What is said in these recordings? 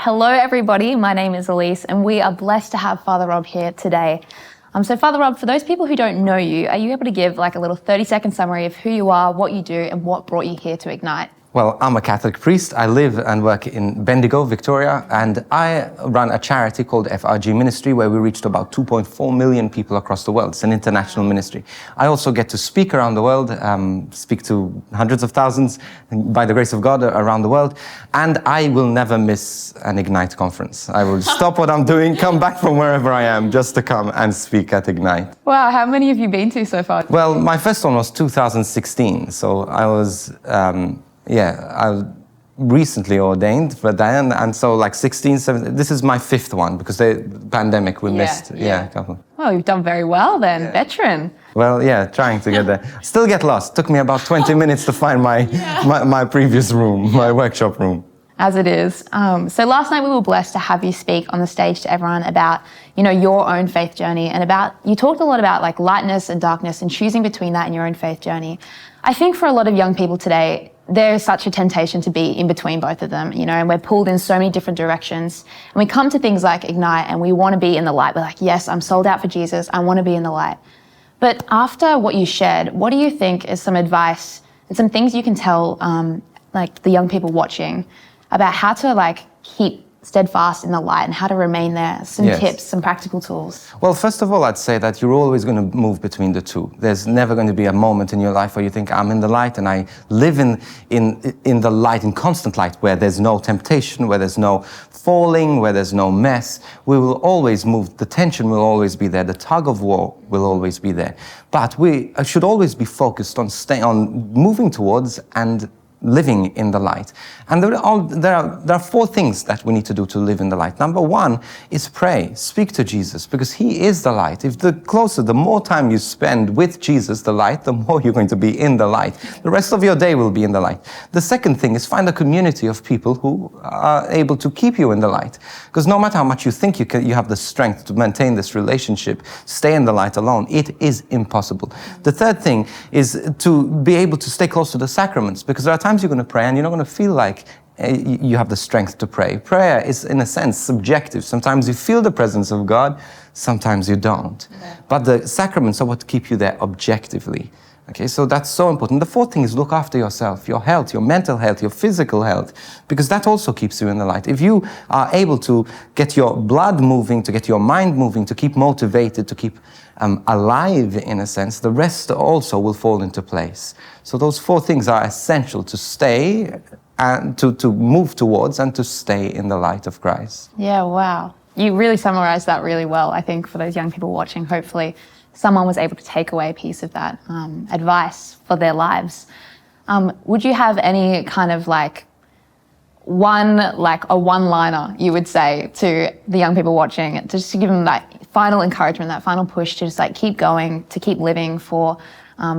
Hello everybody, my name is Elise and we are blessed to have Fr Rob here today. So Fr Rob, for those people who don't know you, are you able to give like a little 30-second summary of who you are, what you do and what brought you here to Ignite? Well, I'm a Catholic priest. I live and work in Bendigo, Victoria, and I run a charity called FRG Ministry where we reached about 2.4 million people across the world. It's an international ministry. I also get to speak around the world, speak to hundreds of thousands, by the grace of God, around the world, and I will never miss an Ignite conference. I will stop what I'm doing, come back from wherever I am, just to come and speak at Ignite. Wow, how many have you been to so far? Well, my first one was 2016, so I was... I was recently ordained for then, and so like 16, 17, this is my fifth one because the pandemic we missed. A couple. Well, you've done very well then, veteran. Well, yeah, trying to get there. Still get lost. Took me about 20 minutes to find my previous room, my workshop room. As it is. So last night we were blessed to have you speak on the stage to everyone about, your own faith journey and you talked a lot about like lightness and darkness and choosing between that and your own faith journey. I think for a lot of young people today, there's such a temptation to be in between both of them, and we're pulled in so many different directions. And we come to things like Ignite and we want to be in the light. We're like, yes, I'm sold out for Jesus. I want to be in the light. But after what you shared, what do you think is some advice and some things you can tell like the young people watching about how to keep steadfast in the light and how to remain there? Some tips, some practical tools. Well, first of all, I'd say that you're always going to move between the two. There's never going to be a moment in your life where you think, I'm in the light and I live in the light, in constant light, where there's no temptation, where there's no falling, where there's no mess. We will always move. The tension will always be there. The tug of war will always be there. But we should always be focused on moving towards and living in the light. And there are four things that we need to do to live in the light. Number one is pray, speak to Jesus, because he is the light. The more time you spend with Jesus, the light, the more you're going to be in the light. The rest of your day will be in the light. The second thing is find a community of people who are able to keep you in the light. Because no matter how much you think you have the strength to maintain this relationship, stay in the light alone, it is impossible. The third thing is to be able to stay close to the sacraments, because there are times you're going to pray and you're not going to feel like you have the strength to pray. Prayer is, in a sense, subjective. Sometimes you feel the presence of God, sometimes you don't. Yeah. But the sacraments are what keep you there objectively. Okay, so that's so important. The fourth thing is look after yourself, your health, your mental health, your physical health, because that also keeps you in the light. If you are able to get your blood moving, to get your mind moving, to keep motivated, to keep alive in a sense, the rest also will fall into place. So those four things are essential to stay and to move towards and to stay in the light of Christ. Yeah, wow. You really summarized that really well. I think for those young people watching, hopefully someone was able to take away a piece of that advice for their lives. Would you have any kind of a one-liner you would say to the young people watching, just to give them that final encouragement, that final push to just keep going, to keep living for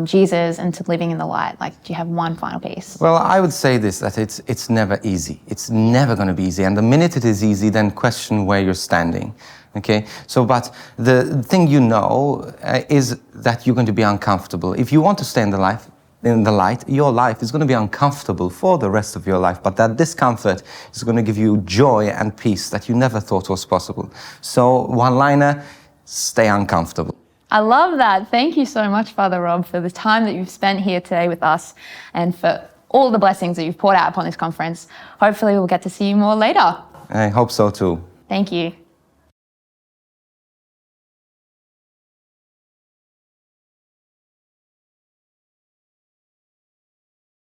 Jesus and to living in the light? Do you have one final piece? Well, I would say this, that it's never easy. It's never going to be easy. And the minute it is easy, then question where you're standing. Okay, but the thing is that you're going to be uncomfortable. If you want to stay in the light, your life is going to be uncomfortable for the rest of your life, but that discomfort is going to give you joy and peace that you never thought was possible. So one-liner, stay uncomfortable. I love that. Thank you so much, Fr Rob, for the time that you've spent here today with us and for all the blessings that you've poured out upon this conference. Hopefully we'll get to see you more later. I hope so too. Thank you.